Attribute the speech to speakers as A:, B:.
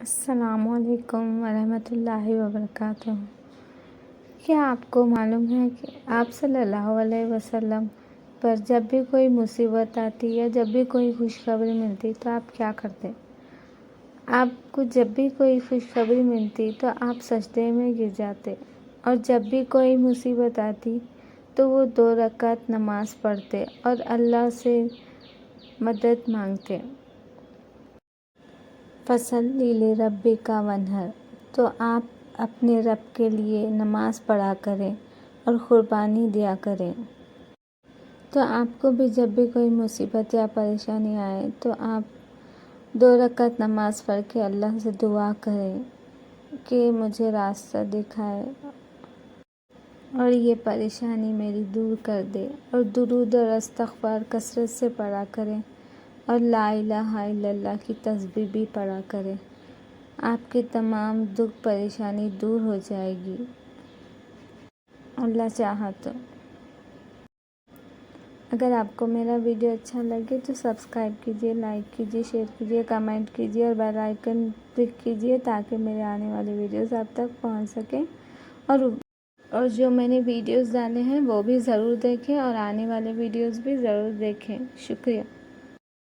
A: السلام علیکم ورحمۃ اللہ وبرکاتہ۔ کیا آپ کو معلوم ہے کہ آپ صلی اللہ علیہ وسلم پر جب بھی کوئی مصیبت آتی یا جب بھی کوئی خوشخبری ملتی تو آپ کیا کرتے؟ آپ کو جب بھی کوئی خوشخبری ملتی تو آپ سجدے میں گر جاتے، اور جب بھی کوئی مصیبت آتی تو وہ 2 رکعت نماز پڑھتے اور اللہ سے مدد مانگتے۔ فَصَلِّ لِرَبِّكَ وَانْحَرْ، تو آپ اپنے رب کے لیے نماز پڑھا کریں اور قربانی دیا کریں۔ تو آپ کو بھی جب بھی کوئی مصیبت یا پریشانی آئے تو آپ 2 رکعت نماز پڑھ کے اللہ سے دعا کریں کہ مجھے راستہ دکھائے اور یہ پریشانی میری دور کر دے، اور درود اور استغفار کثرت سے پڑھا کریں، اور لا الہ الا اللہ کی تسبیح بھی پڑھا کریں۔ آپ کی تمام دکھ پریشانی دور ہو جائے گی، اللہ چاہا تو۔ اگر آپ کو میرا ویڈیو اچھا لگے تو سبسکرائب کیجیے، لائک کیجیے، شیئر کیجیے، کمنٹ کیجیے اور بیل آئیکن کلک کیجیے تاکہ میرے آنے والے ویڈیوز آپ تک پہنچ سکیں، اور جو میں نے ویڈیوز ڈالے ہیں وہ بھی ضرور دیکھیں اور آنے والے ویڈیوز بھی ضرور دیکھیں۔ شکریہ۔